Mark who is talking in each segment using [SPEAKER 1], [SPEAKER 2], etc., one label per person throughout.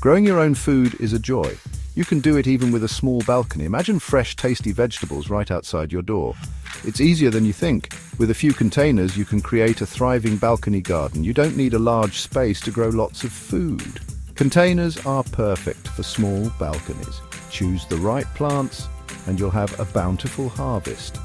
[SPEAKER 1] Growing your own food is a joy. You can do it even with a small balcony. Imagine fresh, tasty vegetables right outside your door. It's easier than you think. With a few containers, you can create a thriving balcony garden. You don't need a large space to grow lots of food. Containers are perfect for small balconies. Choose the right plants, and you'll have a bountiful harvest.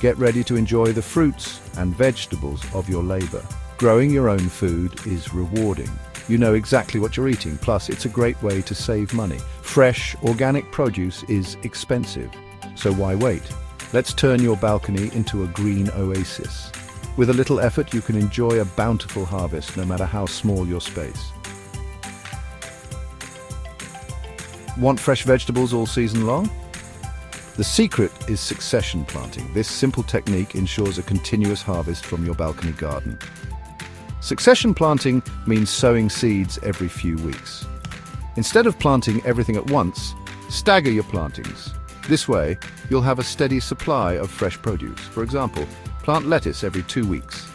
[SPEAKER 1] Get ready to enjoy the fruits and vegetables of your labor. Growing your own food is rewarding. You know exactly what you're eating, plus it's a great way to save money. Fresh, organic produce is expensive, so why wait? Let's turn your balcony into a green oasis. With a little effort, you can enjoy a bountiful harvest, no matter how small your space. Want fresh vegetables all season long? The secret is succession planting. This simple technique ensures a continuous harvest from your balcony garden. Succession planting means sowing seeds every few weeks. Instead of planting everything at once, stagger your plantings. This way, you'll have a steady supply of fresh produce. For example, plant lettuce every 2 weeks.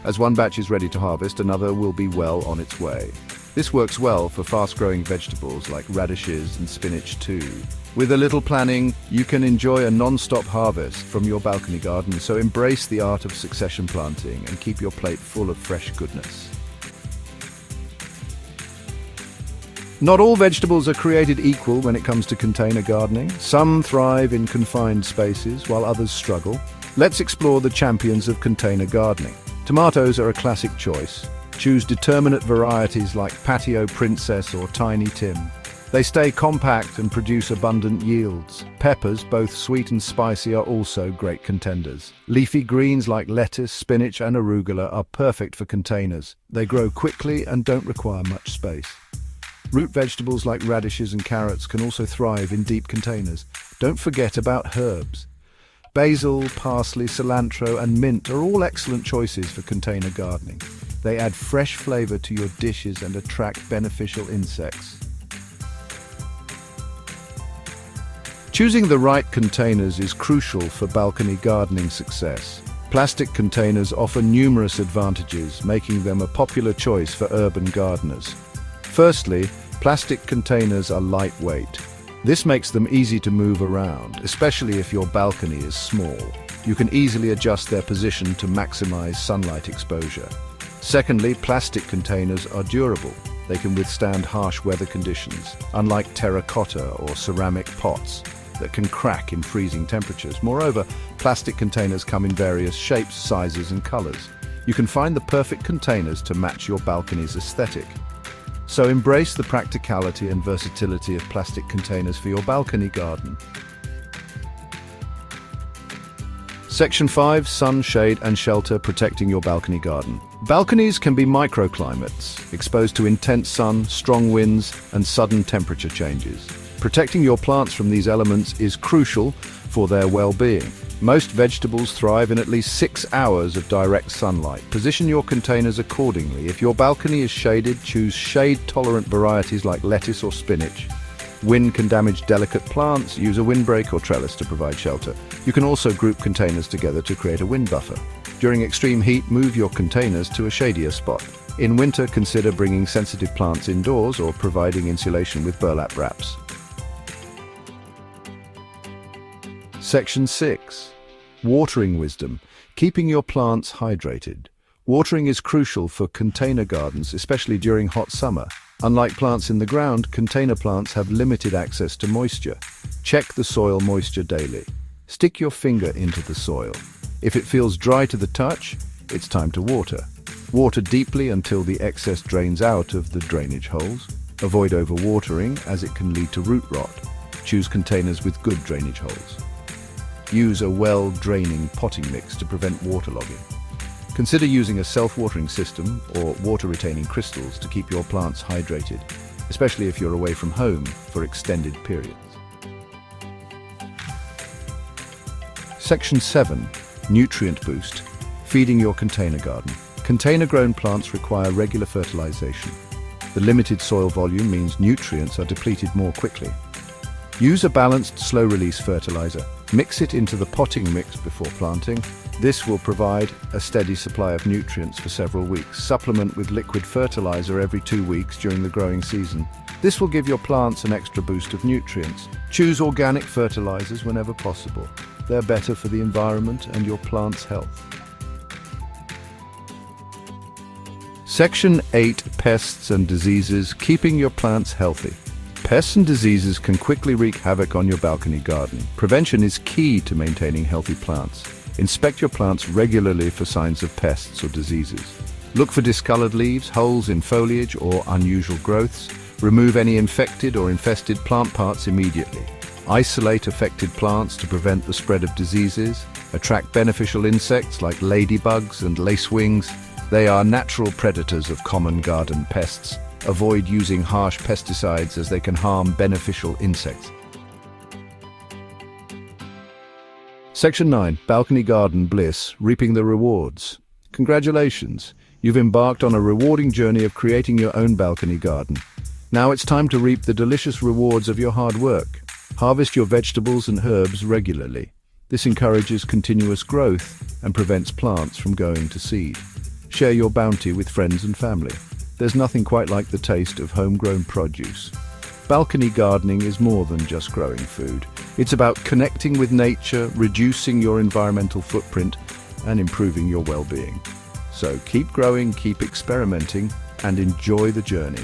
[SPEAKER 1] As one batch is ready to harvest, another will be well on its way. This works well for fast-growing vegetables like radishes and spinach too. With a little planning, you can enjoy a non-stop harvest from your balcony garden, so embrace the art of succession planting and keep your plate full of fresh goodness. Not all vegetables are created equal when it comes to container gardening. Some thrive in confined spaces, while others struggle. Let's explore the champions of container gardening. Tomatoes are a classic choice. Choose determinate varieties like Patio Princess or Tiny Tim. They stay compact and produce abundant yields. Peppers, both sweet and spicy, are also great contenders. Leafy greens like lettuce, spinach, and arugula are perfect for containers. They grow quickly and don't require much space. Root vegetables like radishes and carrots can also thrive in deep containers. Don't forget about herbs. Basil, parsley, cilantro, and mint are all excellent choices for container gardening. They add fresh flavor to your dishes and attract beneficial insects. Choosing the right containers is crucial for balcony gardening success. Plastic containers offer numerous advantages, making them a popular choice for urban gardeners. Firstly, plastic containers are lightweight. This makes them easy to move around, especially if your balcony is small. You can easily adjust their position to maximize sunlight exposure. Secondly, plastic containers are durable. They can withstand harsh weather conditions, unlike terracotta or ceramic pots that can crack in freezing temperatures. Moreover, plastic containers come in various shapes, sizes, and colors. You can find the perfect containers to match your balcony's aesthetic. So embrace the practicality and versatility of plastic containers for your balcony garden. Section 5. Sun, shade, and shelter protecting your balcony garden. Balconies can be microclimates, exposed to intense sun, strong winds, and sudden temperature changes. Protecting your plants from these elements is crucial for their well-being. Most vegetables thrive in at least 6 hours of direct sunlight. Position your containers accordingly. If your balcony is shaded, choose shade-tolerant varieties like lettuce or spinach. Wind can damage delicate plants. Use a windbreak or trellis to provide shelter. You can also group containers together to create a wind buffer. During extreme heat, move your containers to a shadier spot. In winter, consider bringing sensitive plants indoors or providing insulation with burlap wraps. Section 6. Watering wisdom. Keeping your plants hydrated. Watering is crucial for container gardens, especially during hot summer. Unlike plants in the ground, container plants have limited access to moisture. Check the soil moisture daily. Stick your finger into the soil. If it feels dry to the touch, it's time to water. Water deeply until the excess drains out of the drainage holes. Avoid overwatering, as it can lead to root rot. Choose containers with good drainage holes. Use a well-draining potting mix to prevent waterlogging. Consider using a self-watering system or water-retaining crystals to keep your plants hydrated, especially if you're away from home for extended periods. Section 7. Nutrient boost. Feeding your container garden. Container-grown plants require regular fertilization. The limited soil volume means nutrients are depleted more quickly. Use a balanced, slow-release fertilizer. Mix it into the potting mix before planting. This will provide a steady supply of nutrients for several weeks. Supplement with liquid fertilizer every 2 weeks during the growing season. This will give your plants an extra boost of nutrients. Choose organic fertilizers whenever possible. They're better for the environment and your plant's health. Section 8. Pests and diseases, keeping your plants healthy. Pests and diseases can quickly wreak havoc on your balcony garden. Prevention is key to maintaining healthy plants. Inspect your plants regularly for signs of pests or diseases. Look for discolored leaves, holes in foliage, or unusual growths. Remove any infected or infested plant parts immediately. Isolate affected plants to prevent the spread of diseases. Attract beneficial insects like ladybugs and lacewings. They are natural predators of common garden pests. Avoid using harsh pesticides as they can harm beneficial insects. Section 9. Balcony Garden Bliss, reaping the rewards. Congratulations! You've embarked on a rewarding journey of creating your own balcony garden. Now it's time to reap the delicious rewards of your hard work. Harvest your vegetables and herbs regularly. This encourages continuous growth and prevents plants from going to seed. Share your bounty with friends and family. There's nothing quite like the taste of homegrown produce. Balcony gardening is more than just growing food. It's about connecting with nature, reducing your environmental footprint, and improving your well-being. So keep growing, keep experimenting, and enjoy the journey.